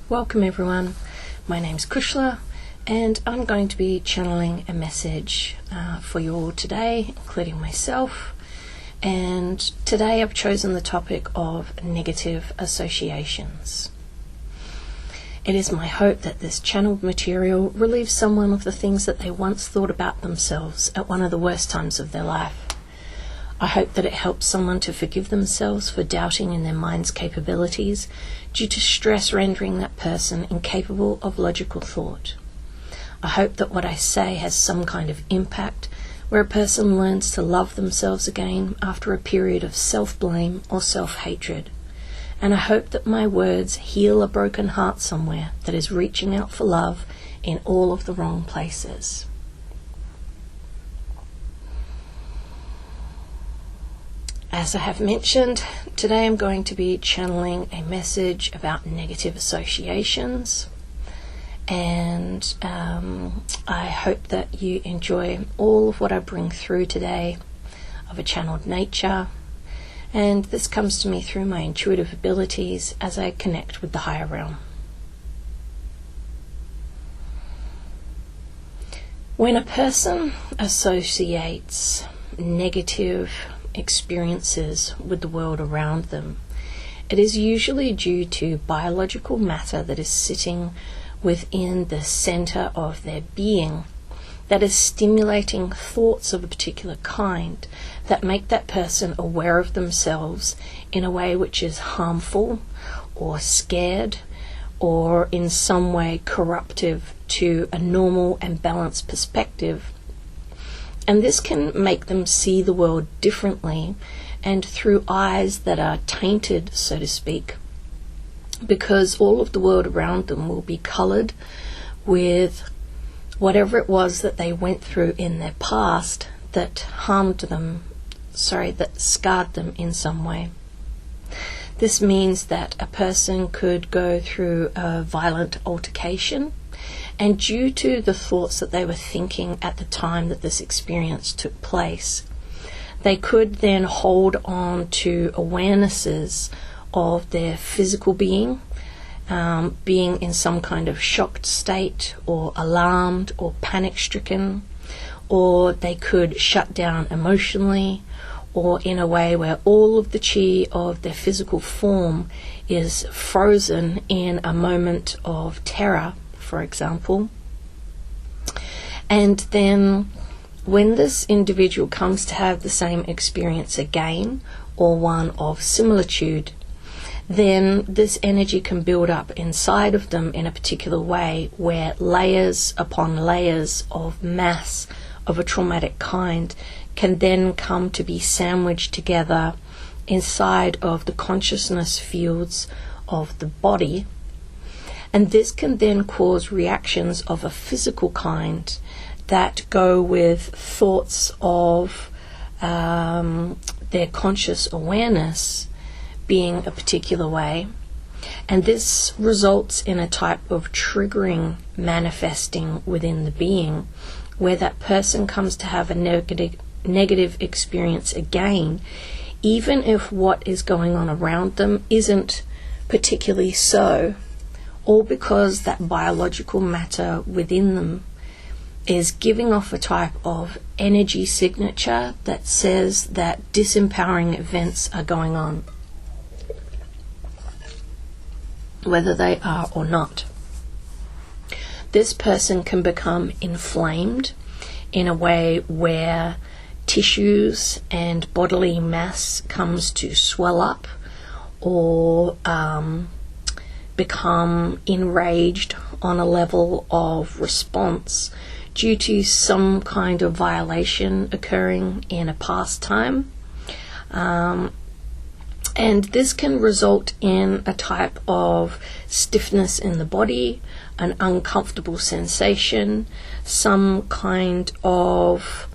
Welcome everyone, my name's Kushla and I'm going to be channeling a message for you all today, including myself. And today I've chosen the topic of negative associations. It is my hope that this channeled material relieves someone of the things that they once thought about themselves at one of the worst times of their life. I hope that it helps someone to forgive themselves for doubting in their mind's capabilities due to stress rendering that person incapable of logical thought. I hope that what I say has some kind of impact where a person learns to love themselves again after a period of self-blame or self-hatred. And I hope that my words heal a broken heart somewhere that is reaching out for love in all of the wrong places. As I have mentioned, today I'm going to be channeling a message about negative associations, and I hope that you enjoy all of what I bring through today of a channeled nature, and this comes to me through my intuitive abilities as I connect with the higher realm. When a person associates negative experiences with the world around them, it is usually due to biological matter that is sitting within the center of their being that is stimulating thoughts of a particular kind that make that person aware of themselves in a way which is harmful or scared or in some way corruptive to a normal and balanced perspective. And this can make them see the world differently and through eyes that are tainted, so to speak, because all of the world around them will be colored with whatever it was that they went through in their past that harmed them, that scarred them in some way. This means that a person could go through a violent altercation, and due to the thoughts that they were thinking at the time that this experience took place, they could then hold on to awarenesses of their physical being, being in some kind of shocked state or alarmed or panic-stricken, or they could shut down emotionally, or in a way where all of the chi of their physical form is frozen in a moment of terror, for example. And then when this individual comes to have the same experience again, or one of similitude, then this energy can build up inside of them in a particular way where layers upon layers of mass of a traumatic kind can then come to be sandwiched together inside of the consciousness fields of the body. And this can then cause reactions of a physical kind that go with thoughts of their conscious awareness being a particular way. And this results in a type of triggering manifesting within the being where that person comes to have a negative experience again, even if what is going on around them isn't particularly so, all because that biological matter within them is giving off a type of energy signature that says that disempowering events are going on, whether they are or not. This person can become inflamed in a way where tissues and bodily mass comes to swell up or become enraged on a level of response due to some kind of violation occurring in a past time. And this can result in a type of stiffness in the body, an uncomfortable sensation, some kind of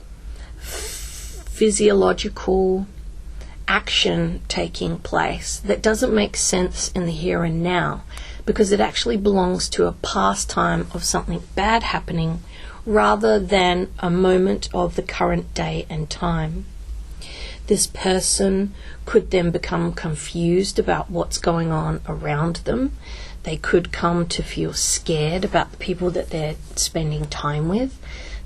physiological action taking place that doesn't make sense in the here and now, because it actually belongs to a past time of something bad happening rather than a moment of the current day and time. This person could then become confused about what's going on around them. They could come to feel scared about the people that they're spending time with.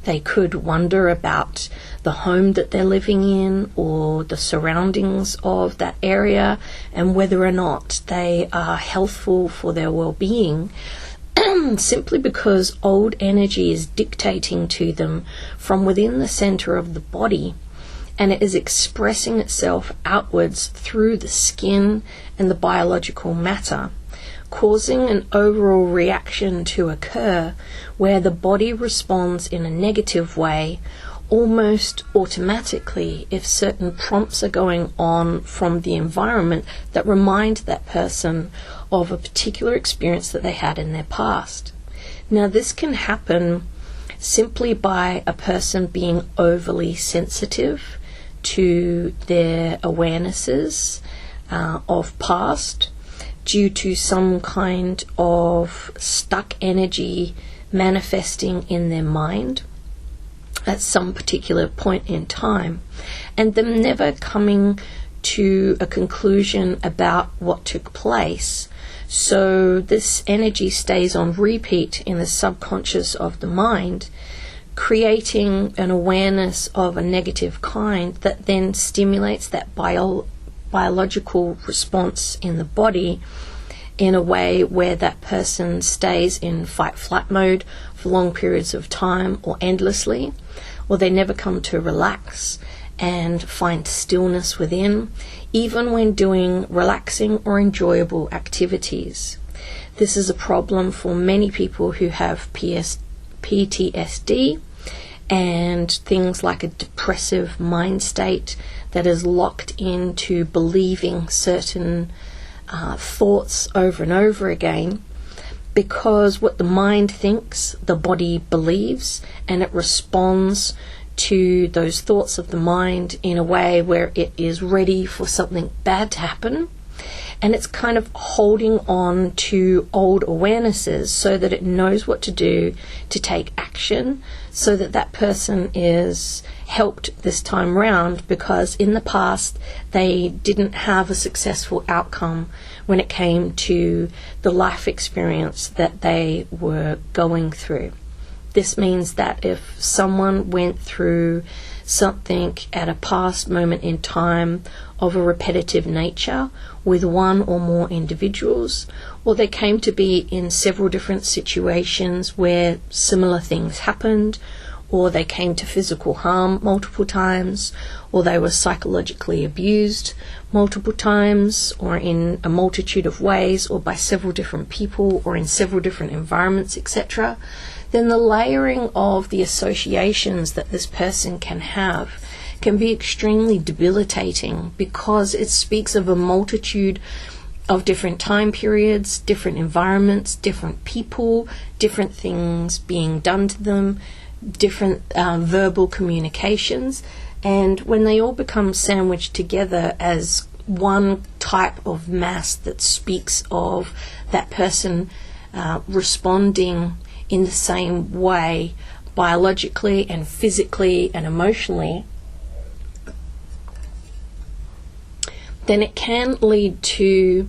They could wonder about the home that they're living in or the surroundings of that area and whether or not they are healthful for their well-being, simply because old energy is dictating to them from within the center of the body, and it is expressing itself outwards through the skin and the biological matter, causing an overall reaction to occur where the body responds in a negative way almost automatically if certain prompts are going on from the environment that remind that person of a particular experience that they had in their past. Now, this can happen simply by a person being overly sensitive to their awarenesses of past, due to some kind of stuck energy manifesting in their mind at some particular point in time, and them never coming to a conclusion about what took place. So this energy stays on repeat in the subconscious of the mind, creating an awareness of a negative kind that then stimulates that biological response in the body in a way where that person stays in fight-flight mode for long periods of time or endlessly, or they never come to relax and find stillness within, even when doing relaxing or enjoyable activities. This is a problem for many people who have PTSD and things like a depressive mind state that is locked into believing certain thoughts over and over again, because what the mind thinks, the body believes, and it responds to those thoughts of the mind in a way where it is ready for something bad to happen, and it's kind of holding on to old awarenesses so that it knows what to do to take action, so that that person is helped this time round, because in the past they didn't have a successful outcome when it came to the life experience that they were going through. This means that if someone went through something at a past moment in time of a repetitive nature with one or more individuals, or they came to be in several different situations where similar things happened, or they came to physical harm multiple times, or they were psychologically abused multiple times, or in a multitude of ways, or by several different people, or in several different environments, etc., then the layering of the associations that this person can have can be extremely debilitating, because it speaks of a multitude of different time periods, different environments, different people, different things being done to them, different verbal communications, and when they all become sandwiched together as one type of mass that speaks of that person responding in the same way biologically and physically and emotionally, then it can lead to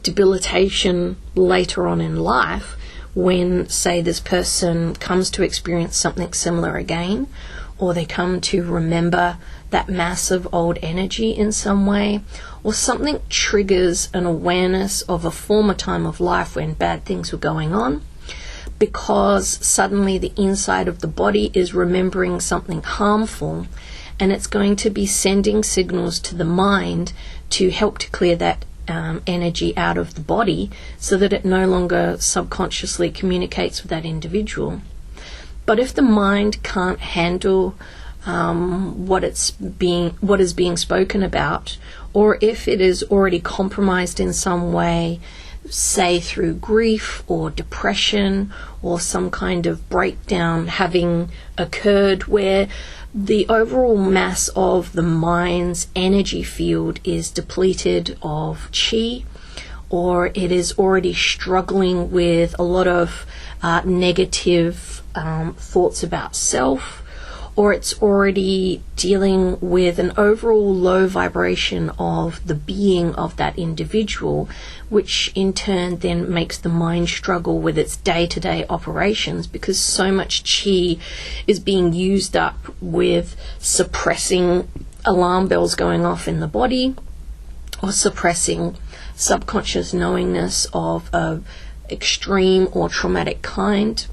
debilitation later on in life when, say, this person comes to experience something similar again, or they come to remember that massive old energy in some way, or something triggers an awareness of a former time of life when bad things were going on, because suddenly the inside of the body is remembering something harmful, and it's going to be sending signals to the mind to help to clear that energy out of the body so that it no longer subconsciously communicates with that individual. But if the mind can't handle what is being spoken about, or if it is already compromised in some way, say through grief or depression or some kind of breakdown having occurred where the overall mass of the mind's energy field is depleted of chi, or it is already struggling with a lot of negative thoughts about self, or it's already dealing with an overall low vibration of the being of that individual, which in turn then makes the mind struggle with its day-to-day operations, because so much chi is being used up with suppressing alarm bells going off in the body, or suppressing subconscious knowingness of a extreme or traumatic kind.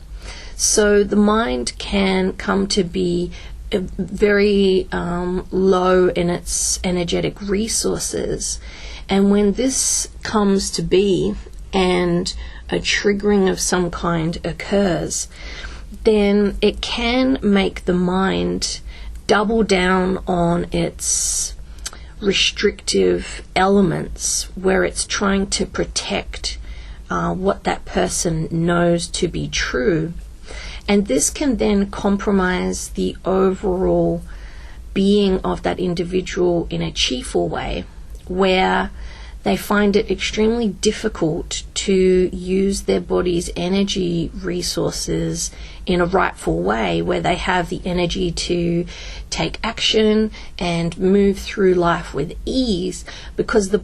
So the mind can come to be very low in its energetic resources. And when this comes to be and a triggering of some kind occurs, then it can make the mind double down on its restrictive elements, where it's trying to protect what that person knows to be true. And this can then compromise the overall being of that individual in a chi-ful way, where they find it extremely difficult to use their body's energy resources in a rightful way, where they have the energy to take action and move through life with ease, because the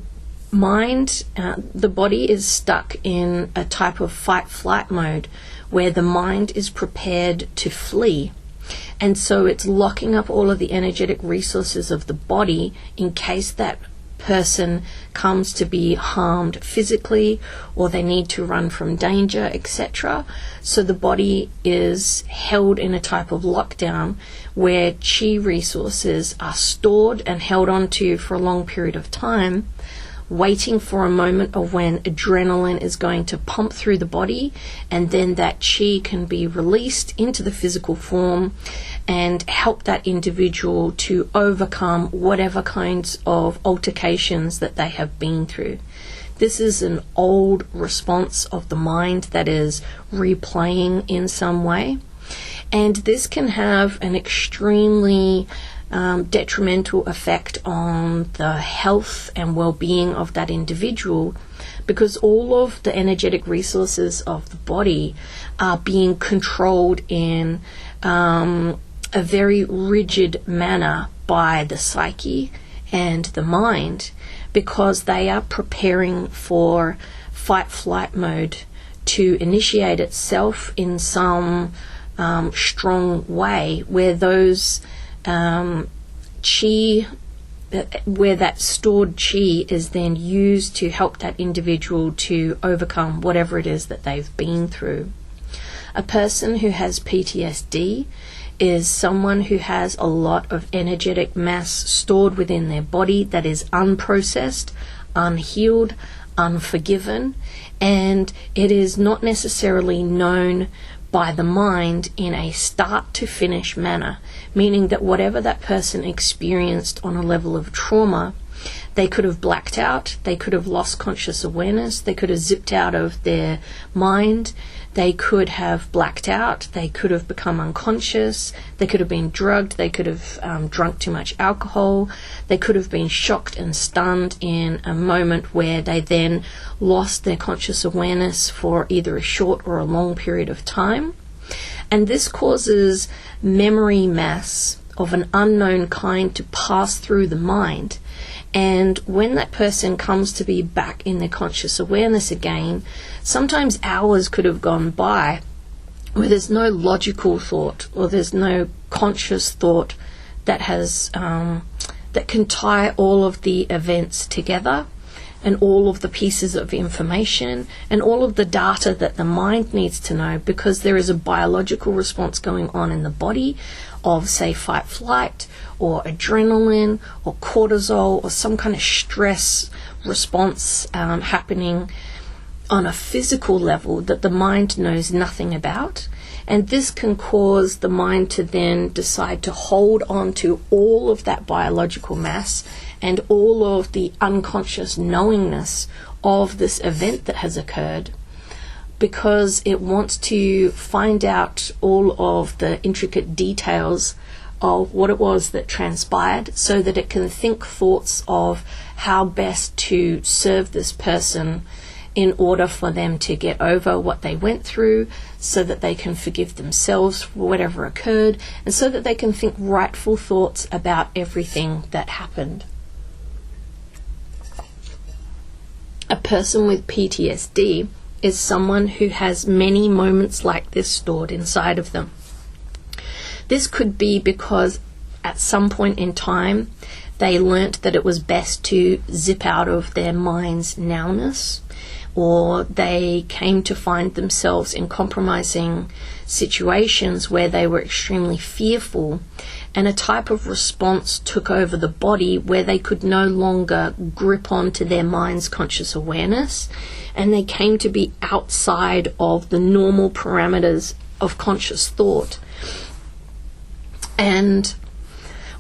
mind, the body is stuck in a type of fight-flight mode, where the mind is prepared to flee. And so it's locking up all of the energetic resources of the body in case that person comes to be harmed physically, or they need to run from danger, etc. So the body is held in a type of lockdown where chi resources are stored and held onto for a long period of time, waiting for a moment of when adrenaline is going to pump through the body, and then that chi can be released into the physical form and help that individual to overcome whatever kinds of altercations that they have been through. This is an old response of the mind that is replaying in some way, and this can have an extremely detrimental effect on the health and well-being of that individual, because all of the energetic resources of the body are being controlled in a very rigid manner by the psyche and the mind, because they are preparing for fight-flight mode to initiate itself in some strong way, where those chi, where that stored chi is then used to help that individual to overcome whatever it is that they've been through. A person who has PTSD is someone who has a lot of energetic mass stored within their body that is unprocessed, unhealed, unforgiven, and it is not necessarily known by the mind in a start to finish manner, meaning that whatever that person experienced on a level of trauma, they could have blacked out, they could have lost conscious awareness, they could have zipped out of their mind, they could have blacked out, they could have become unconscious, they could have been drugged, they could have drunk too much alcohol, they could have been shocked and stunned in a moment where they then lost their conscious awareness for either a short or a long period of time. And this causes memory mass of an unknown kind to pass through the mind. And when that person comes to be back in their conscious awareness again, sometimes hours could have gone by where there's no logical thought, or there's no conscious thought that has that can tie all of the events together, and all of the pieces of information and all of the data that the mind needs to know, because there is a biological response going on in the body of, say, fight flight or adrenaline or cortisol or some kind of stress response happening on a physical level that the mind knows nothing about. And this can cause the mind to then decide to hold on to all of that biological mass and all of the unconscious knowingness of this event that has occurred, because it wants to find out all of the intricate details of what it was that transpired, so that it can think thoughts of how best to serve this person in order for them to get over what they went through, so that they can forgive themselves for whatever occurred, and so that they can think rightful thoughts about everything that happened. A person with PTSD is someone who has many moments like this stored inside of them. This could be because at some point in time they learnt that it was best to zip out of their mind's nowness, or they came to find themselves in compromising situations where they were extremely fearful, and a type of response took over the body where they could no longer grip onto their mind's conscious awareness, and they came to be outside of the normal parameters of conscious thought. And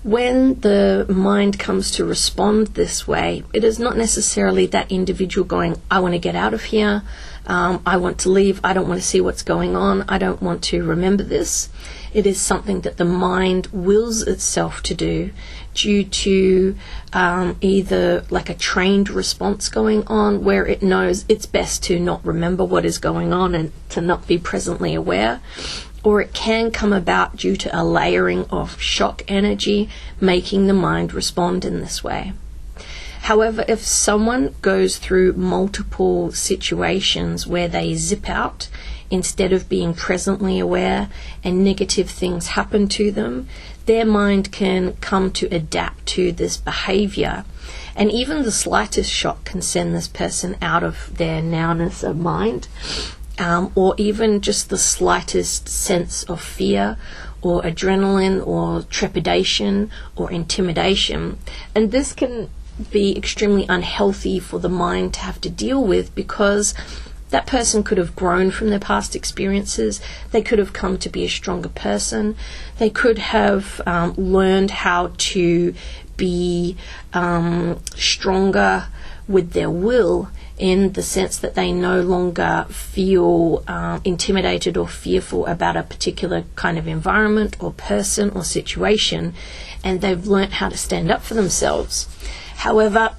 when the mind comes to respond this way, it is not necessarily that individual going, I want to get out of here, I want to leave, I don't want to see what's going on, I don't want to remember this. It is something that the mind wills itself to do due to either like a trained response going on where it knows it's best to not remember what is going on and to not be presently aware, or it can come about due to a layering of shock energy making the mind respond in this way. However, if someone goes through multiple situations where they zip out instead of being presently aware and negative things happen to them, their mind can come to adapt to this behavior. And even the slightest shock can send this person out of their nowness of mind. Or even just the slightest sense of fear or adrenaline or trepidation or intimidation. And this can be extremely unhealthy for the mind to have to deal with, because that person could have grown from their past experiences. They could have come to be a stronger person. They could have learned how to be stronger with their will, in the sense that they no longer feel intimidated or fearful about a particular kind of environment or person or situation, and they've learnt how to stand up for themselves. However,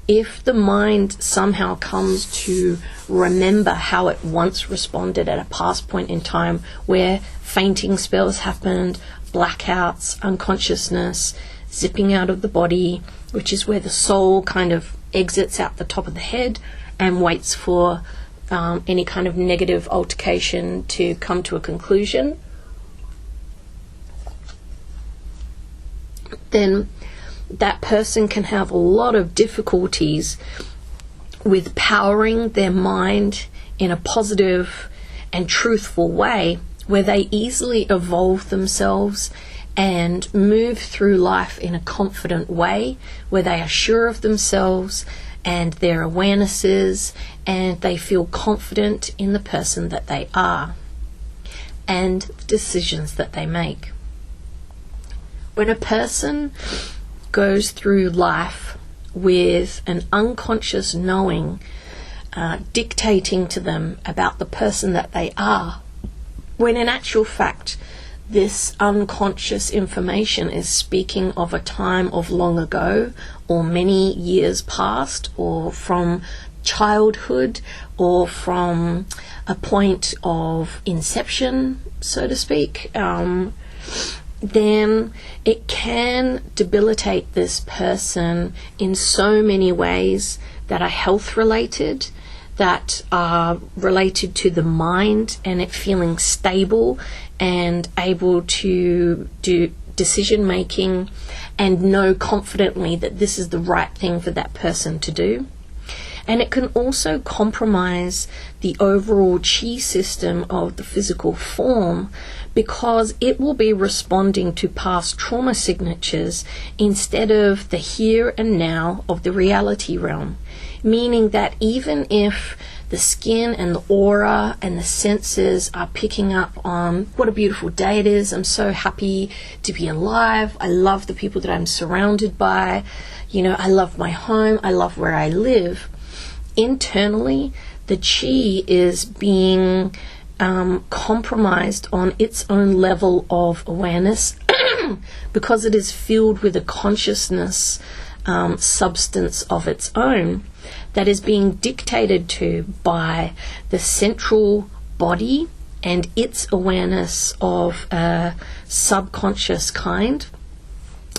if the mind somehow comes to remember how it once responded at a past point in time where fainting spells happened, blackouts, unconsciousness, zipping out of the body, which is where the soul kind of exits out the top of the head and waits for any kind of negative altercation to come to a conclusion, then that person can have a lot of difficulties with powering their mind in a positive and truthful way, where they easily evolve themselves and move through life in a confident way, where they are sure of themselves and their awarenesses, and they feel confident in the person that they are and the decisions that they make. When a person goes through life with an unconscious knowing dictating to them about the person that they are, when in actual fact this unconscious information is speaking of a time of long ago, or many years past, or from childhood, or from a point of inception, so to speak, then it can debilitate this person in so many ways that are health related, that are related to the mind and it feeling stable and able to do decision making and know confidently that this is the right thing for that person to do. And it can also compromise the overall chi system of the physical form, because it will be responding to past trauma signatures instead of the here and now of the reality realm. Meaning that even if the skin and the aura and the senses are picking up on what a beautiful day it is, I'm so happy to be alive, I love the people that I'm surrounded by, I love my home, I love where I live, internally the chi is being compromised on its own level of awareness because it is filled with a consciousness substance of its own that is being dictated to by the central body and its awareness of a subconscious kind,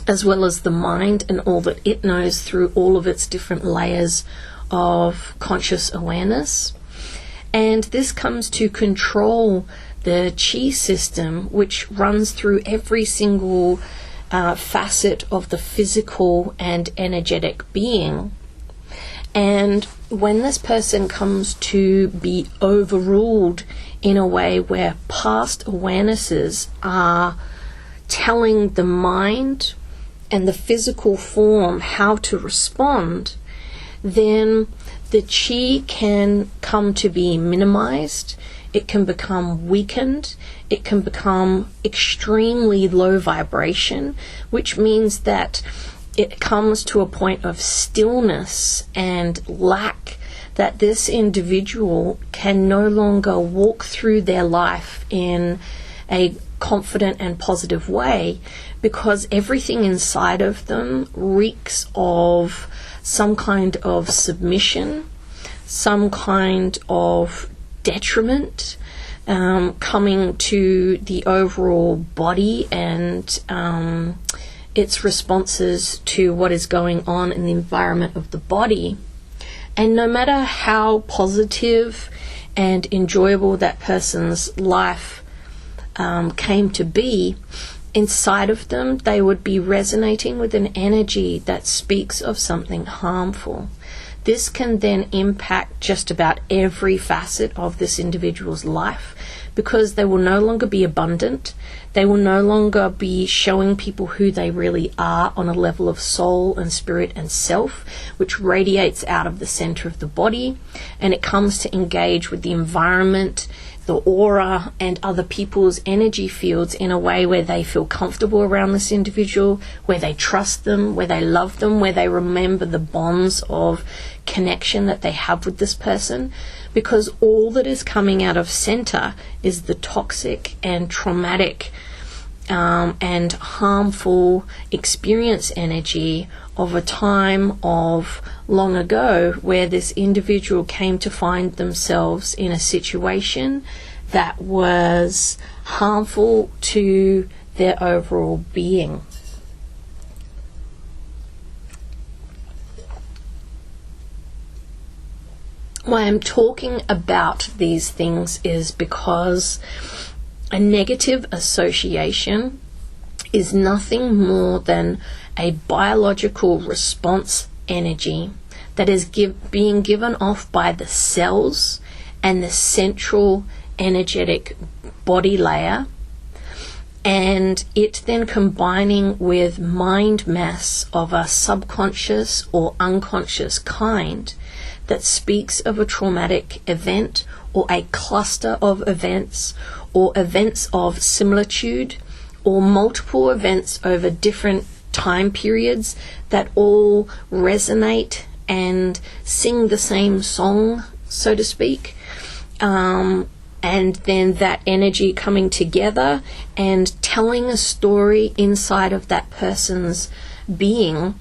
as well as the mind and all that it knows through all of its different layers of conscious awareness. And this comes to control the chi system, which runs through every single facet of the physical and energetic being. And when this person comes to be overruled in a way where past awarenesses are telling the mind and the physical form how to respond, then the chi can come to be minimized, it can become weakened, it can become extremely low vibration, which means that it comes to a point of stillness and lack, that this individual can no longer walk through their life in a confident and positive way, because everything inside of them reeks of some kind of submission, some kind of detriment coming to the overall body and its responses to what is going on in the environment of the body. And no matter how positive and enjoyable that person's life came to be, inside of them they would be resonating with an energy that speaks of something harmful. This can then impact just about every facet of this individual's life, because they will no longer be abundant. They will no longer be showing people who they really are on a level of soul and spirit and self, which radiates out of the center of the body, and it comes to engage with the environment, the aura, and other people's energy fields in a way where they feel comfortable around this individual, where they trust them, where they love them, where they remember the bonds of connection that they have with this person, because all that is coming out of center is the toxic and traumatic and harmful experience energy of a time of long ago, where this individual came to find themselves in a situation that was harmful to their overall being. Why I'm talking about these things is because a negative association is nothing more than a biological response energy that is being given off by the cells and the central energetic body layer, and it then combining with mind mass of a subconscious or unconscious kind that speaks of a traumatic event or a cluster of events or events of similitude or multiple events over different time periods that all resonate and sing the same song, so to speak, and then that energy coming together and telling a story inside of that person's being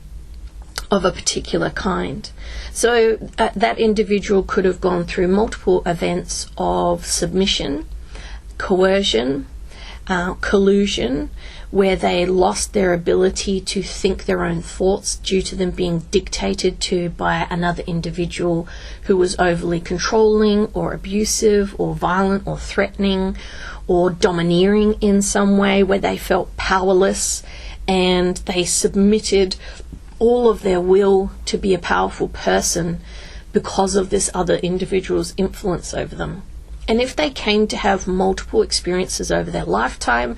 of a particular kind. So that individual could have gone through multiple events of submission, coercion, collusion, where they lost their ability to think their own thoughts due to them being dictated to by another individual who was overly controlling or abusive or violent or threatening or domineering in some way, where they felt powerless and they submitted all of their will to be a powerful person because of this other individual's influence over them. And if they came to have multiple experiences over their lifetime,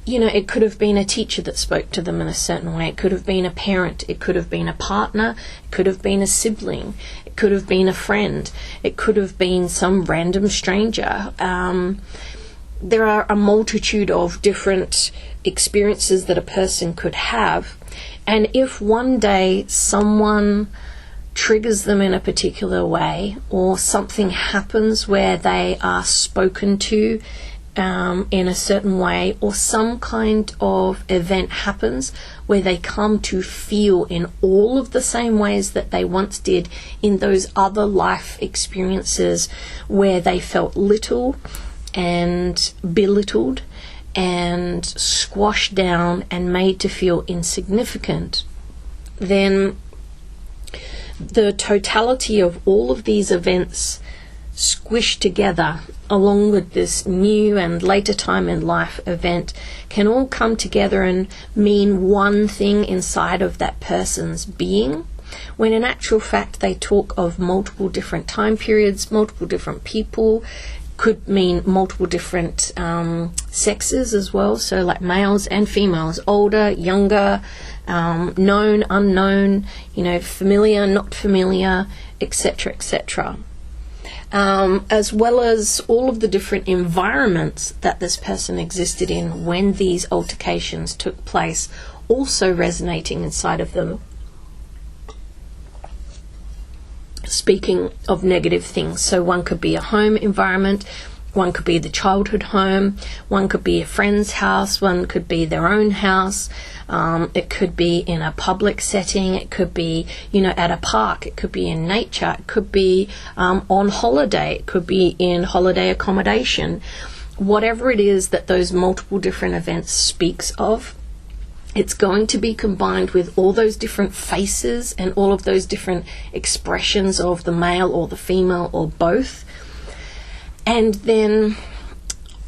it could have been a teacher that spoke to them in a certain way. It could have been a parent. It could have been a partner. It could have been a sibling. It could have been a friend. It could have been some random stranger. There are a multitude of different experiences that a person could have. And if one day someone triggers them in a particular way, or something happens where they are spoken to in a certain way, or some kind of event happens where they come to feel in all of the same ways that they once did in those other life experiences where they felt little and belittled and squashed down and made to feel insignificant, then the totality of all of these events squished together, along with this new and later time in life event, can all come together and mean one thing inside of that person's being, when in actual fact they talk of multiple different time periods, multiple different people, could mean multiple different sexes as well, so like males and females, older, younger, known, unknown, familiar, not familiar, etc., etc. As well as all of the different environments that this person existed in when these altercations took place, also resonating inside of them. Speaking of negative things, so one could be a home environment, one could be the childhood home, one could be a friend's house, one could be their own house, it could be in a public setting, it could be, at a park, it could be in nature, it could be on holiday, it could be in holiday accommodation. Whatever it is that those multiple different events speaks of, it's going to be combined with all those different faces and all of those different expressions of the male or the female or both. And then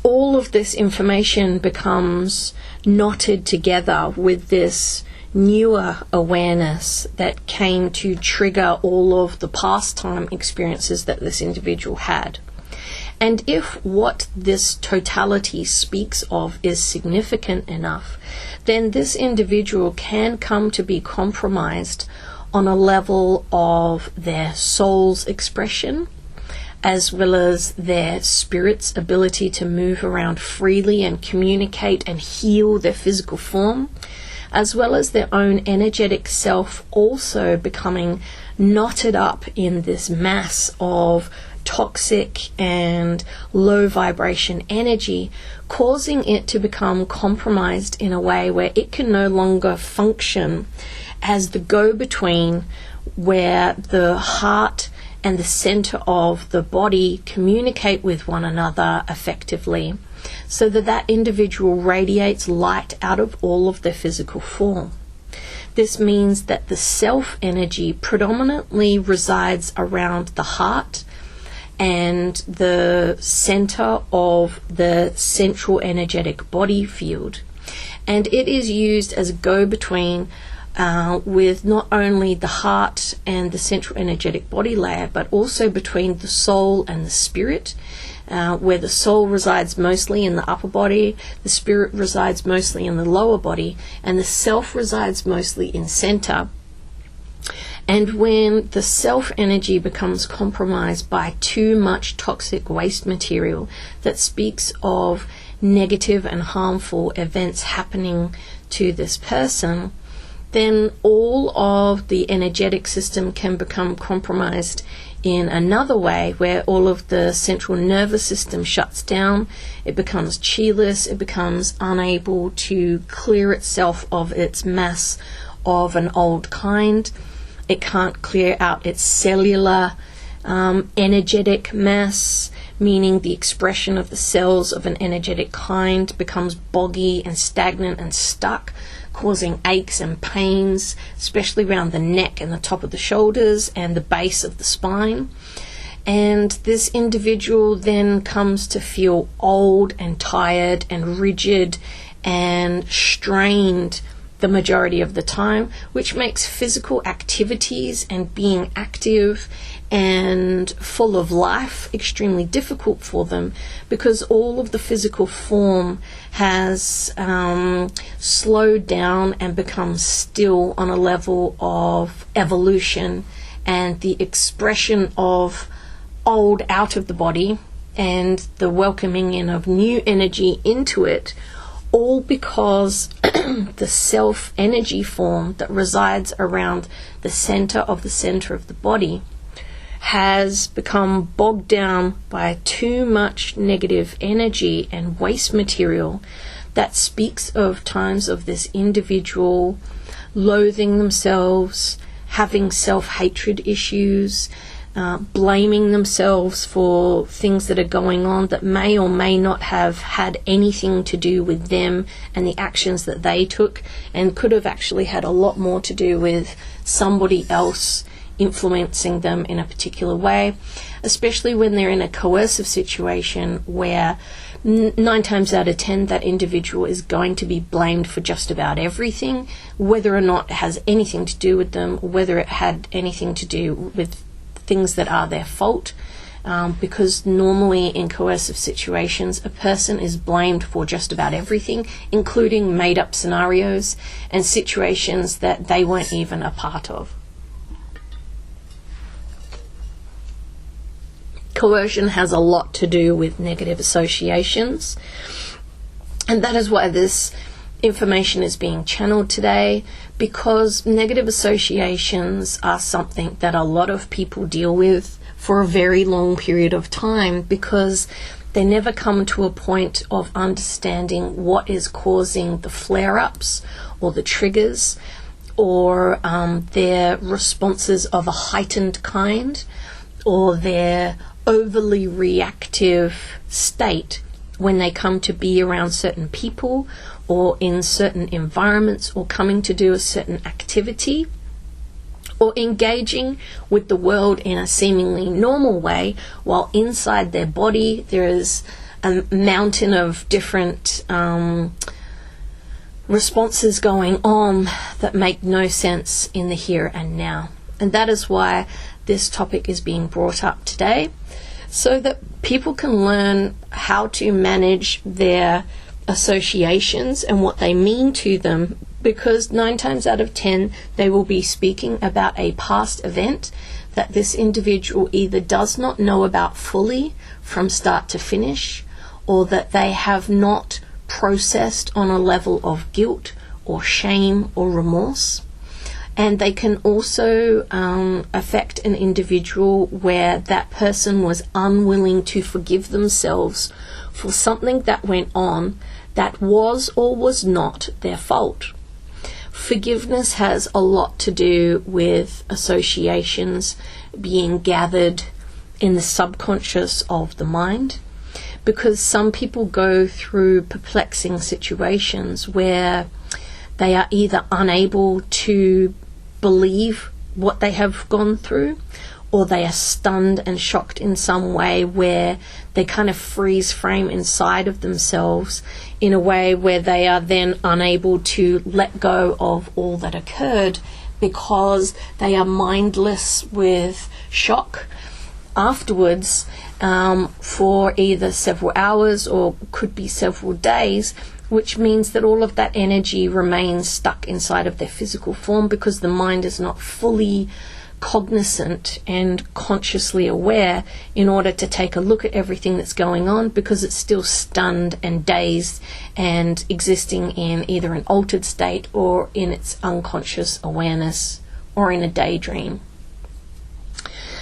all of this information becomes knotted together with this newer awareness that came to trigger all of the past time experiences that this individual had. And if what this totality speaks of is significant enough, then this individual can come to be compromised on a level of their soul's expression, as well as their spirit's ability to move around freely and communicate and heal their physical form, as well as their own energetic self also becoming knotted up in this mass of toxic and low vibration energy, causing it to become compromised in a way where it can no longer function as the go-between where the heart and the center of the body communicate with one another effectively, so that that individual radiates light out of all of their physical form. This means that the self energy predominantly resides around the heart and the center of the central energetic body field, and it is used as a go-between with not only the heart and the central energetic body layer, but also between the soul and the spirit, where the soul resides mostly in the upper body, the spirit resides mostly in the lower body, and the self resides mostly in center. And when the self energy becomes compromised by too much toxic waste material that speaks of negative and harmful events happening to this person, then all of the energetic system can become compromised in another way, where all of the central nervous system shuts down, it becomes chi-less, it becomes unable to clear itself of its mass of an old kind. It can't clear out its cellular energetic mass, meaning the expression of the cells of an energetic kind becomes boggy and stagnant and stuck, causing aches and pains, especially around the neck and the top of the shoulders and the base of the spine. And this individual then comes to feel old and tired and rigid and strained the majority of the time, which makes physical activities and being active and full of life extremely difficult for them, because all of the physical form has slowed down and become still on a level of evolution, and the expression of old out of the body and the welcoming in of new energy into it, all because the self energy form that resides around the center of the body has become bogged down by too much negative energy and waste material that speaks of times of this individual loathing themselves, having self-hatred issues, blaming themselves for things that are going on that may or may not have had anything to do with them and the actions that they took, and could have actually had a lot more to do with somebody else influencing them in a particular way, especially when they're in a coercive situation where 9 times out of 10 that individual is going to be blamed for just about everything, whether or not it has anything to do with them, whether it had anything to do with things that are their fault, because normally in coercive situations a person is blamed for just about everything, including made up scenarios and situations that they weren't even a part of. Coercion has a lot to do with negative associations, and that is why this information is being channeled today, because negative associations are something that a lot of people deal with for a very long period of time, because they never come to a point of understanding what is causing the flare-ups or the triggers or their responses of a heightened kind or their overly reactive state when they come to be around certain people or in certain environments or coming to do a certain activity or engaging with the world in a seemingly normal way, while inside their body there is a mountain of different responses going on that make no sense in the here and now. And that is why this topic is being brought up today, so that people can learn how to manage their associations and what they mean to them, because 9 times out of 10 they will be speaking about a past event that this individual either does not know about fully from start to finish, or that they have not processed on a level of guilt or shame or remorse. And they can also affect an individual where that person was unwilling to forgive themselves for something that went on that was or was not their fault. Forgiveness has a lot to do with associations being gathered in the subconscious of the mind, because some people go through perplexing situations where they are either unable to believe what they have gone through, or they are stunned and shocked in some way where they kind of freeze frame inside of themselves in a way where they are then unable to let go of all that occurred, because they are mindless with shock afterwards for either several hours or could be several days, which means that all of that energy remains stuck inside of their physical form, because the mind is not fully cognizant and consciously aware in order to take a look at everything that's going on, because it's still stunned and dazed and existing in either an altered state or in its unconscious awareness or in a daydream.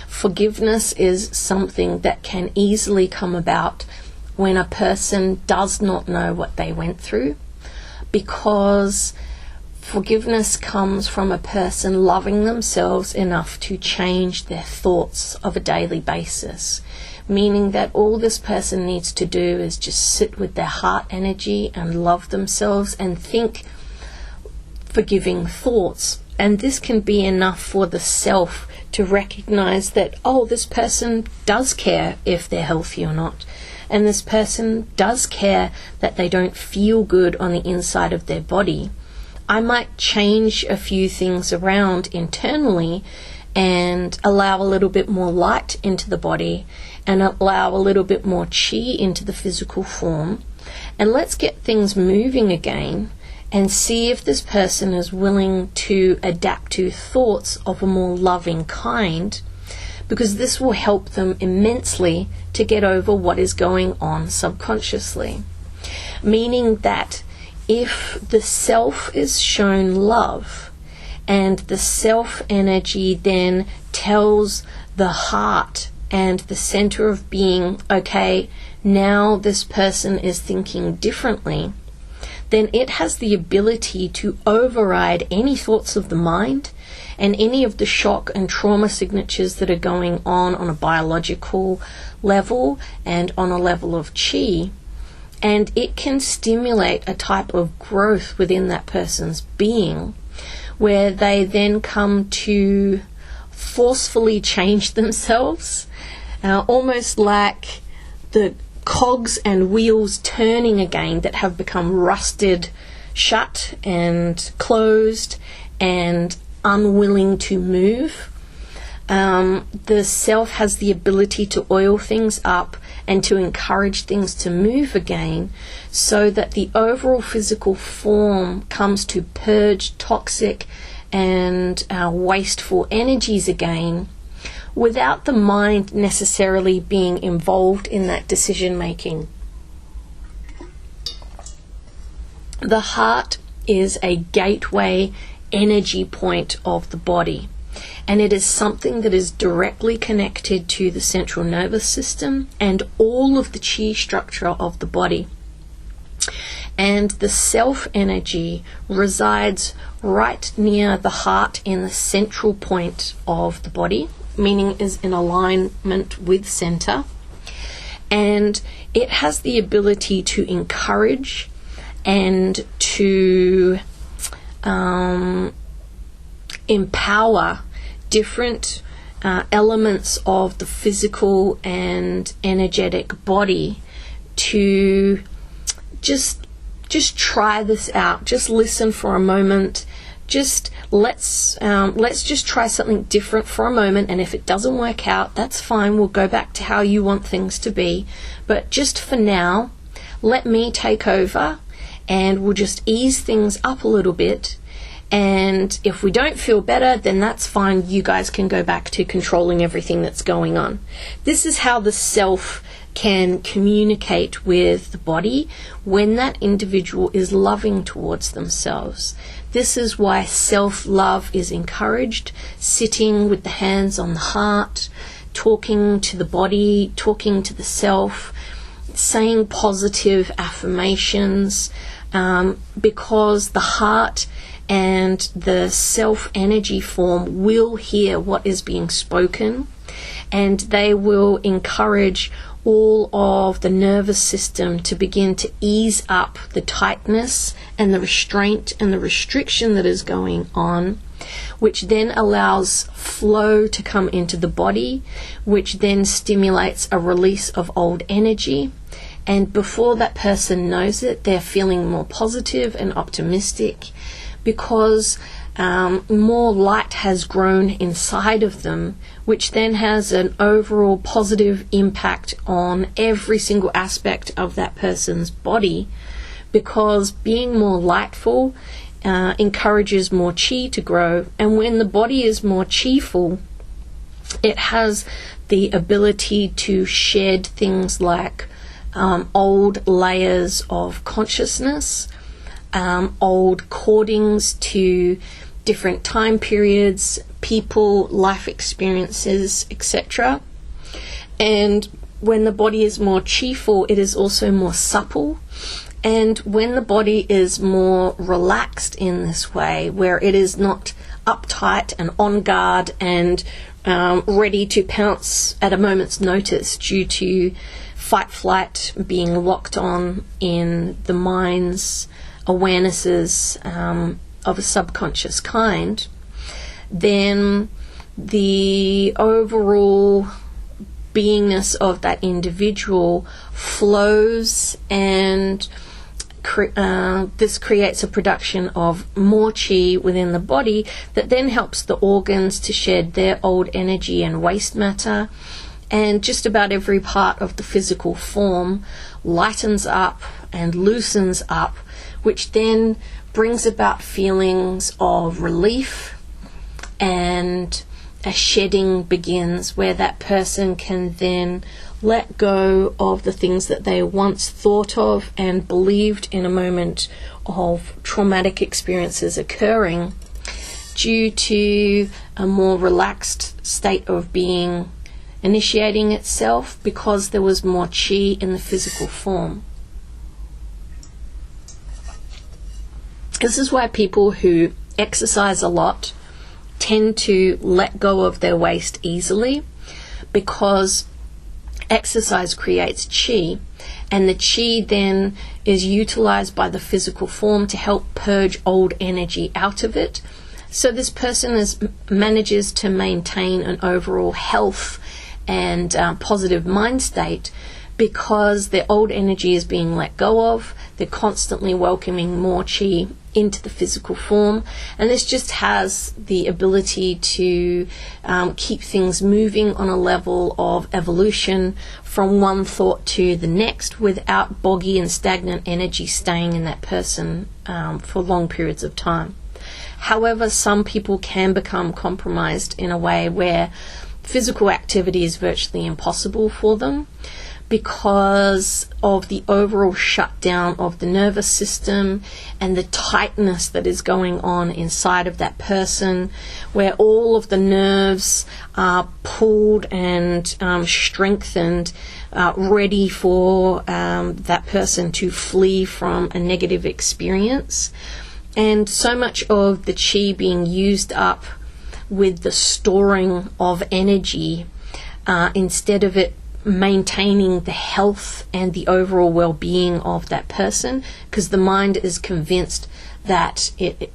Forgiveness is something that can easily come about when a person does not know what they went through, because forgiveness comes from a person loving themselves enough to change their thoughts of a daily basis, meaning that all this person needs to do is just sit with their heart energy and love themselves and think forgiving thoughts. And this can be enough for the self to recognize that, oh, this person does care if they're healthy or not. And this person does care that they don't feel good on the inside of their body. I might change a few things around internally and allow a little bit more light into the body and allow a little bit more chi into the physical form. And let's get things moving again and see if this person is willing to adapt to thoughts of a more loving kind, because this will help them immensely to get over what is going on subconsciously. Meaning that if the self is shown love And the self energy then tells the heart and the center of being, okay, now this person is thinking differently. Then it has the ability to override any thoughts of the mind and any of the shock and trauma signatures that are going on a biological level and on a level of chi. And it can stimulate a type of growth within that person's being, where they then come to forcefully change themselves, almost like the cogs and wheels turning again that have become rusted shut and closed and unwilling to move. The self has the ability to oil things up and to encourage things to move again, so that the overall physical form comes to purge toxic and wasteful energies again, without the mind necessarily being involved in that decision making. The heart is a gateway energy point of the body, and it is something that is directly connected to the central nervous system and all of the chi structure of the body. And the self energy resides right near the heart in the central point of the body, meaning is in alignment with center. And it has the ability to encourage and to empower different elements of the physical and energetic body to just try this out. Just listen for a moment. Let's just try something different for a moment, and if it doesn't work out, that's fine. We'll go back to how you want things to be. But just for now, let me take over, and we'll just ease things up a little bit. And if we don't feel better, then that's fine. You guys can go back to controlling everything that's going on. This is how the self can communicate with the body when that individual is loving towards themselves. This is why self-love is encouraged, sitting with the hands on the heart, talking to the body, talking to the self, saying positive affirmations, because the heart and the self-energy form will hear what is being spoken, and they will encourage all of the nervous system to begin to ease up the tightness and the restraint and the restriction that is going on, which then allows flow to come into the body, which then stimulates a release of old energy. And before that person knows it, they're feeling more positive and optimistic, because more light has grown inside of them, which then has an overall positive impact on every single aspect of that person's body, because being more lightful encourages more chi to grow. And when the body is more chi-ful, it has the ability to shed things like old layers of consciousness, old cordings to different time periods, people, life experiences, etc. And when the body is more chi-ful, it is also more supple. And when the body is more relaxed in this way, where it is not uptight and on guard and ready to pounce at a moment's notice due to fight flight being locked on in the mind's awarenesses of a subconscious kind, then the overall beingness of that individual flows, and this creates a production of more chi within the body that then helps the organs to shed their old energy and waste matter, and just about every part of the physical form lightens up and loosens up, which then brings about feelings of relief, and a shedding begins where that person can then let go of the things that they once thought of and believed in a moment of traumatic experiences occurring, due to a more relaxed state of being initiating itself because there was more chi in the physical form. This is why people who exercise a lot tend to let go of their waste easily, because exercise creates chi, and the chi then is utilized by the physical form to help purge old energy out of it. So this person manages to maintain an overall health and positive mind state because their old energy is being let go of. They're constantly welcoming more chi into the physical form, and this just has the ability to keep things moving on a level of evolution from one thought to the next without boggy and stagnant energy staying in that person for long periods of time. However, some people can become compromised in a way where physical activity is virtually impossible for them because of the overall shutdown of the nervous system and the tightness that is going on inside of that person, where all of the nerves are pulled and strengthened, ready for that person to flee from a negative experience. And so much of the chi being used up with the storing of energy instead of it maintaining the health and the overall well-being of that person, because the mind is convinced that it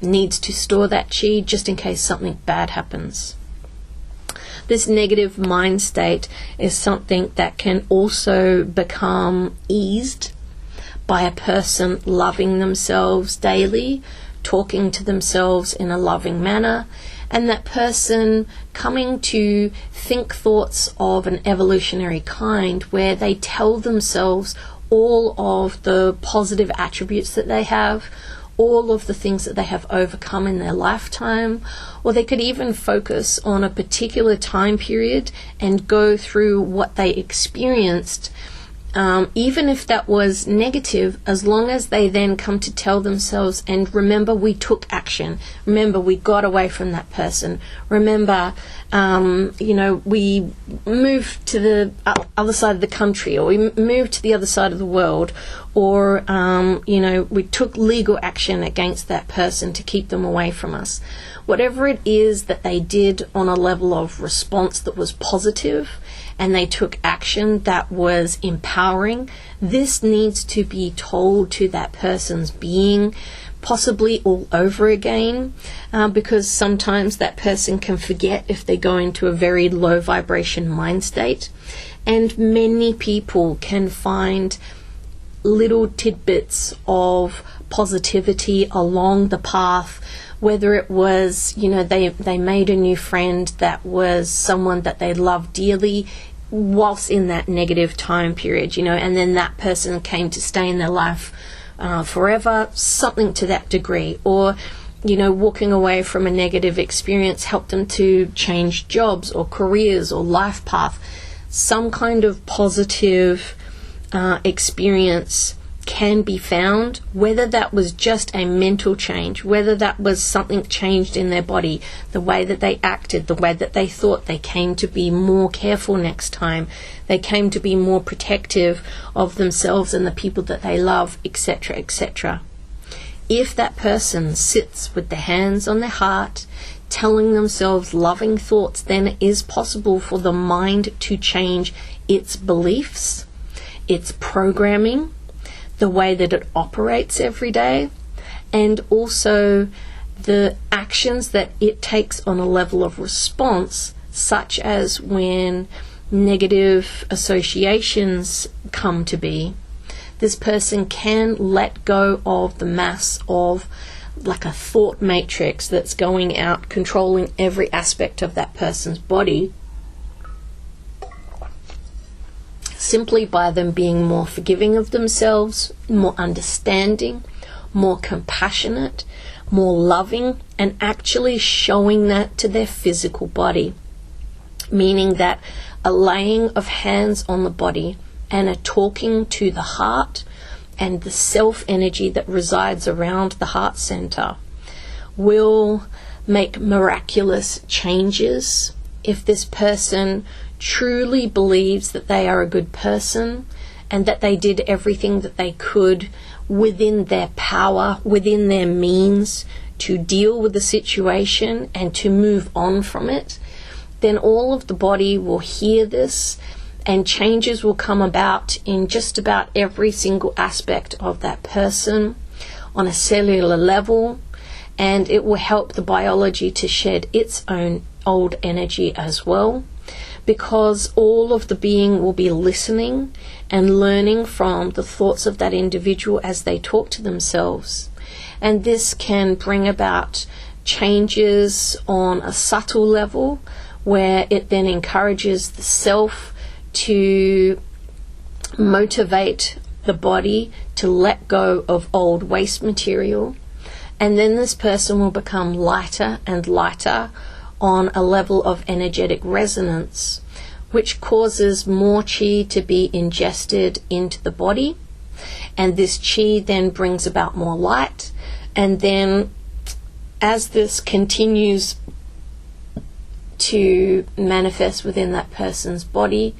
needs to store that chi just in case something bad happens. This negative mind state is something that can also become eased by a person loving themselves daily, talking to themselves in a loving manner, and that person coming to think thoughts of an evolutionary kind where they tell themselves all of the positive attributes that they have, all of the things that they have overcome in their lifetime, or they could even focus on a particular time period and go through what they experienced, even if that was negative, as long as they then come to tell themselves, and remember, we took action. Remember, we got away from that person. Remember, we moved to the other side of the country, or we moved to the other side of the world, or, we took legal action against that person to keep them away from us. Whatever it is that they did on a level of response that was positive, and they took action that was empowering, this needs to be told to that person's being, possibly all over again, because sometimes that person can forget if they go into a very low vibration mind state. And many people can find little tidbits of positivity along the path, whether it was, they made a new friend that was someone that they loved dearly whilst in that negative time period, and then that person came to stay in their life forever, something to that degree. Or, walking away from a negative experience helped them to change jobs or careers or life path. Some kind of positive experience can be found, whether that was just a mental change, whether that was something changed in their body, the way that they acted, the way that they thought. They came to be more careful next time. They came to be more protective of themselves and the people that they love, etc., etc. If that person sits with their hands on their heart, telling themselves loving thoughts, then it is possible for the mind to change its beliefs, its programming, the way that it operates every day, and also the actions that it takes on a level of response, such as when negative associations come to be. This person can let go of the mass of like a thought matrix that's going out controlling every aspect of that person's body, simply by them being more forgiving of themselves, more understanding, more compassionate, more loving, and actually showing that to their physical body. Meaning that a laying of hands on the body and a talking to the heart and the self energy that resides around the heart center will make miraculous changes, if this person truly believes that they are a good person and that they did everything that they could within their power, within their means, to deal with the situation and to move on from it, then all of the body will hear this, and changes will come about in just about every single aspect of that person on a cellular level, and it will help the biology to shed its own old energy as well, because all of the being will be listening and learning from the thoughts of that individual as they talk to themselves. And this can bring about changes on a subtle level, where it then encourages the self to motivate the body to let go of old waste material, and then this person will become lighter and lighter on a level of energetic resonance, which causes more chi to be ingested into the body, and this chi then brings about more light. And then as this continues to manifest within that person's body,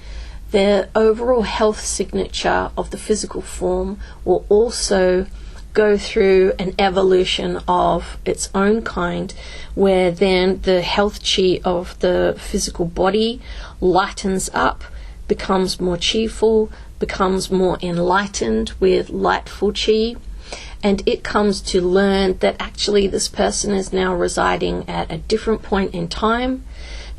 the overall health signature of the physical form will also go through an evolution of its own kind, where then the health chi of the physical body lightens up, becomes more chi-ful, becomes more enlightened with lightful chi, and it comes to learn that actually this person is now residing at a different point in time.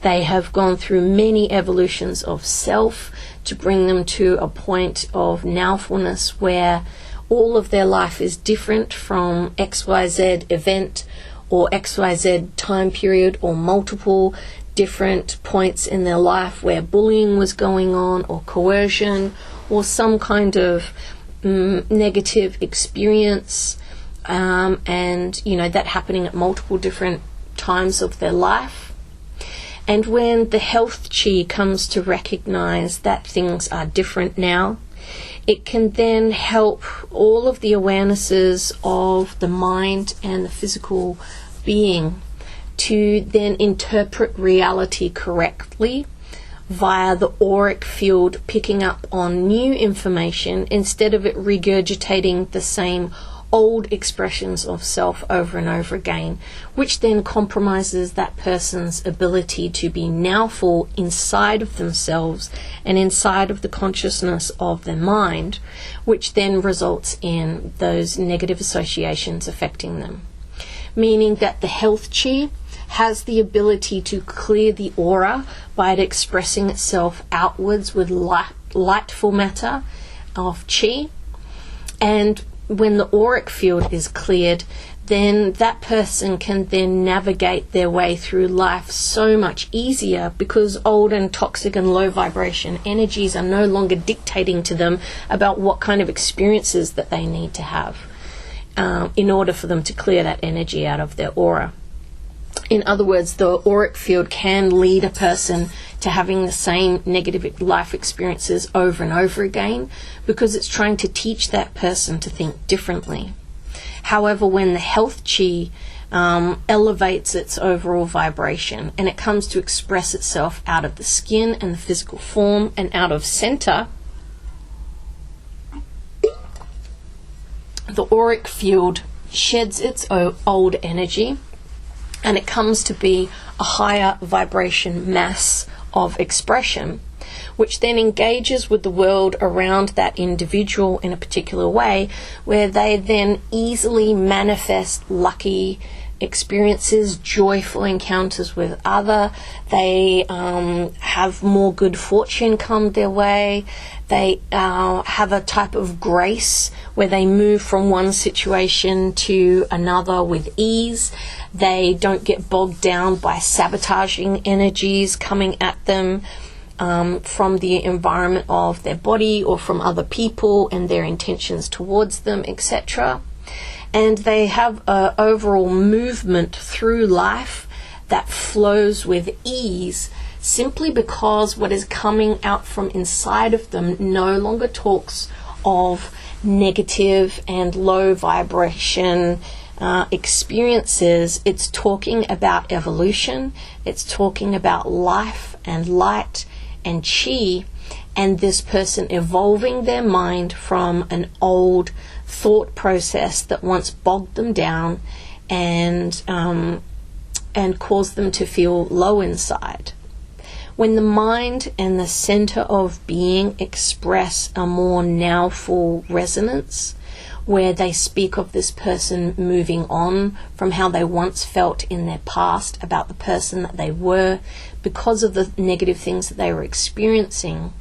They have gone through many evolutions of self to bring them to a point of nowfulness where all of their life is different from XYZ event or XYZ time period, or multiple different points in their life where bullying was going on, or coercion, or some kind of negative experience, and that happening at multiple different times of their life. And when the health chi comes to recognize that things are different now, it can then help all of the awarenesses of the mind and the physical being to then interpret reality correctly via the auric field, picking up on new information instead of it regurgitating the same old expressions of self over and over again, which then compromises that person's ability to be nowful inside of themselves and inside of the consciousness of their mind, which then results in those negative associations affecting them. Meaning that the health chi has the ability to clear the aura by it expressing itself outwards with lightful matter of chi, and when the auric field is cleared, then that person can then navigate their way through life so much easier, because old and toxic and low vibration energies are no longer dictating to them about what kind of experiences that they need to have in order for them to clear that energy out of their aura. In other words, the auric field can lead a person to having the same negative life experiences over and over again, because it's trying to teach that person to think differently. However, when the health chi elevates its overall vibration and it comes to express itself out of the skin and the physical form and out of center, the auric field sheds its old energy, and it comes to be a higher vibration mass of expression, which then engages with the world around that individual in a particular way, where they then easily manifest lucky experiences, joyful encounters with other. They have more good fortune come their way. They have a type of grace where they move from one situation to another with ease. They don't get bogged down by sabotaging energies coming at them from the environment of their body or from other people and their intentions towards them, etc. And they have an overall movement through life that flows with ease, simply because what is coming out from inside of them no longer talks of negative and low vibration experiences, it's talking about evolution, it's talking about life and light and chi, and this person evolving their mind from an old thought process that once bogged them down and caused them to feel low inside. When the mind and the center of being express a more now-full resonance, where they speak of this person moving on from how they once felt in their past about the person that they were because of the negative things that they were experiencing,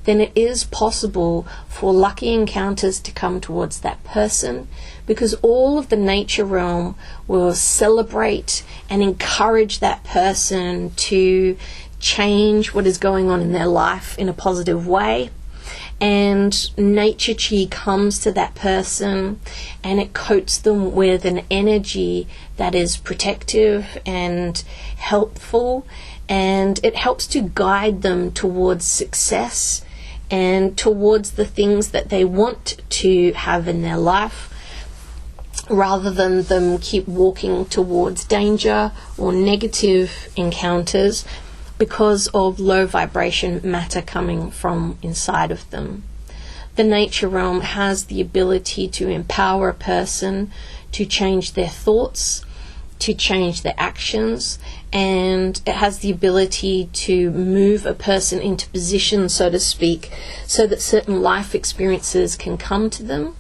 then it is possible for lucky encounters to come towards that person, because all of the nature realm will celebrate and encourage that person to change what is going on in their life in a positive way. And nature chi comes to that person and it coats them with an energy that is protective and helpful, and it helps to guide them towards success and towards the things that they want to have in their life, rather than them keep walking towards danger or negative encounters because of low vibration matter coming from inside of them. The nature realm has the ability to empower a person to change their thoughts, to change their actions, and it has the ability to move a person into position, so to speak, so that certain life experiences can come to them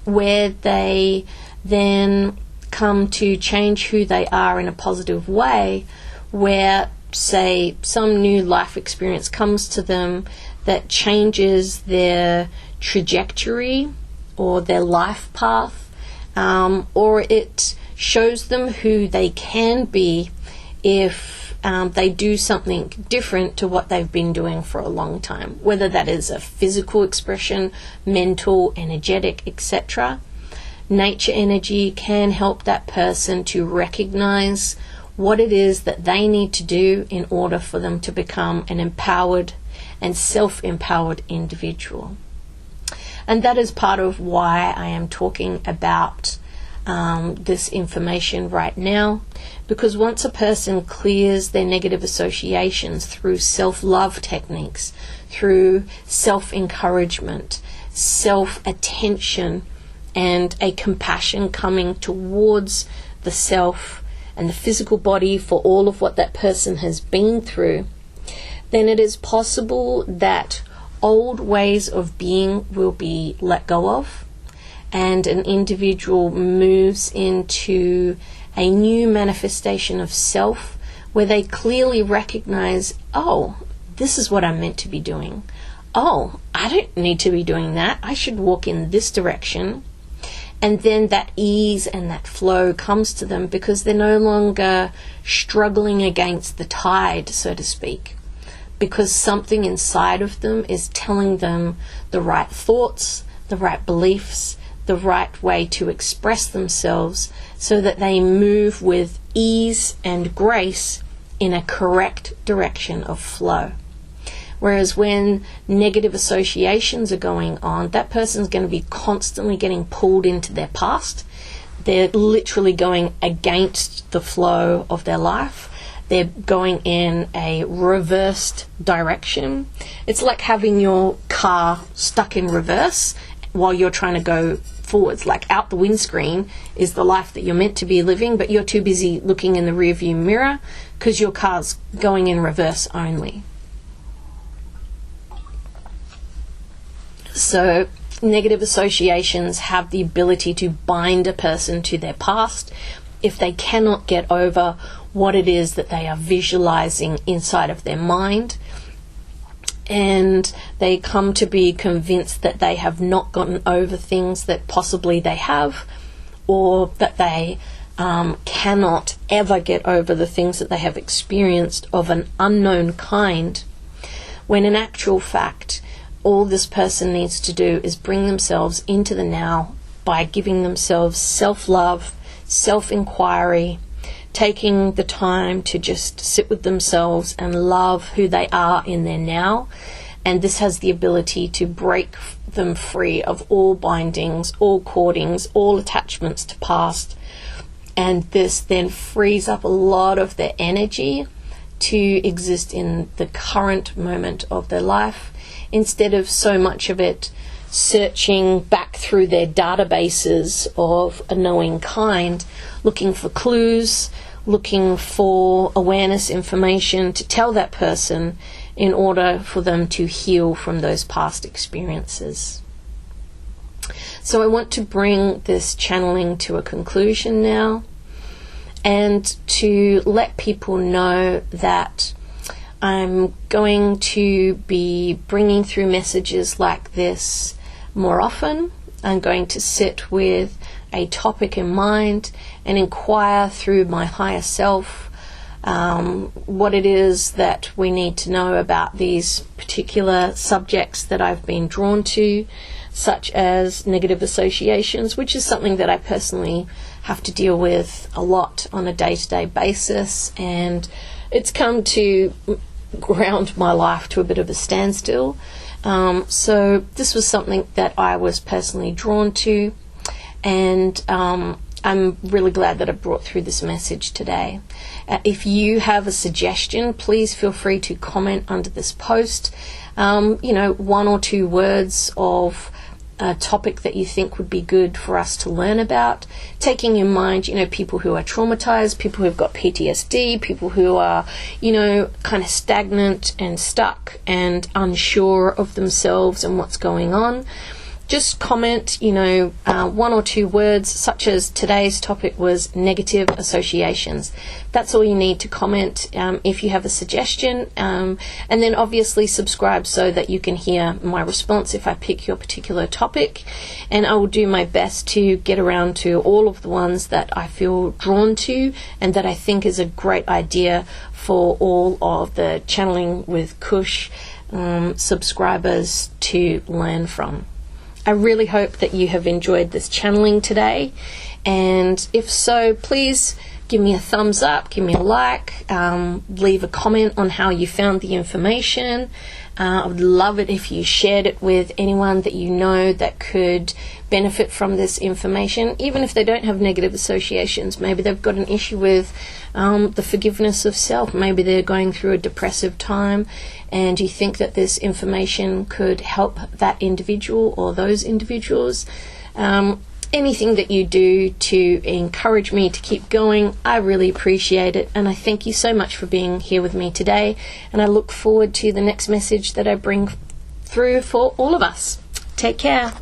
where they then come to change who they are in a positive way, where, say, some new life experience comes to them that changes their trajectory or their life path, or it shows them who they can be if they do something different to what they've been doing for a long time, whether that is a physical expression, mental, energetic, etc. Nature energy can help that person to recognize what it is that they need to do in order for them to become an empowered and self-empowered individual. And that is part of why I am talking about this information right now, because once a person clears their negative associations through self-love techniques, through self-encouragement, self-attention, and a compassion coming towards the self and the physical body for all of what that person has been through, then it is possible that old ways of being will be let go of, and an individual moves into a new manifestation of self where they clearly recognize, oh, this is what I'm meant to be doing. Oh, I don't need to be doing that. I should walk in this direction. And then that ease and that flow comes to them because they're no longer struggling against the tide, so to speak, because something inside of them is telling them the right thoughts, the right beliefs, the right way to express themselves, so that they move with ease and grace in a correct direction of flow. Whereas when negative associations are going on, that person's going to be constantly getting pulled into their past. They're literally going against the flow of their life. They're going in a reversed direction. It's like having your car stuck in reverse while you're trying to go forwards. Like out the windscreen is the life that you're meant to be living, but you're too busy looking in the rearview mirror because your car's going in reverse only. So negative associations have the ability to bind a person to their past if they cannot get over what it is that they are visualizing inside of their mind, and they come to be convinced that they have not gotten over things that possibly they have, or that they cannot ever get over the things that they have experienced of an unknown kind, when in actual fact all this person needs to do is bring themselves into the now by giving themselves self-love, self-inquiry, taking the time to just sit with themselves and love who they are in their now, and this has the ability to break them free of all bindings, all cordings, all attachments to past, and this then frees up a lot of their energy to exist in the current moment of their life, instead of so much of it searching back through their databases of a knowing kind, looking for clues, looking for awareness information to tell that person in order for them to heal from those past experiences. So I want to bring this channeling to a conclusion now, and to let people know that I'm going to be bringing through messages like this more often. I'm going to sit with a topic in mind and inquire through my higher self what it is that we need to know about these particular subjects that I've been drawn to, such as negative associations, which is something that I personally have to deal with a lot on a day-to-day basis, and it's come to ground my life to a bit of a standstill. So this was something that I was personally drawn to, and I'm really glad that I brought through this message today. If you have a suggestion, please feel free to comment under this post. 1 or 2 words of a topic that you think would be good for us to learn about, taking in mind, people who are traumatized, people who've got PTSD, people who are, kind of stagnant and stuck and unsure of themselves and what's going on. Just comment, 1 or 2 words, such as today's topic was negative associations. That's all you need to comment if you have a suggestion. And then obviously subscribe so that you can hear my response if I pick your particular topic. And I will do my best to get around to all of the ones that I feel drawn to and that I think is a great idea for all of the Channeling with Kush subscribers to learn from. I really hope that you have enjoyed this channeling today, and if so, please give me a thumbs up, give me a like, leave a comment on how you found the information. I would love it if you shared it with anyone that you know that could benefit from this information, even if they don't have negative associations. Maybe they've got an issue with the forgiveness of self. Maybe they're going through a depressive time and you think that this information could help that individual or those individuals. Anything that you do to encourage me to keep going, I really appreciate it, and I thank you so much for being here with me today, and I look forward to the next message that I bring through for all of us. Take care.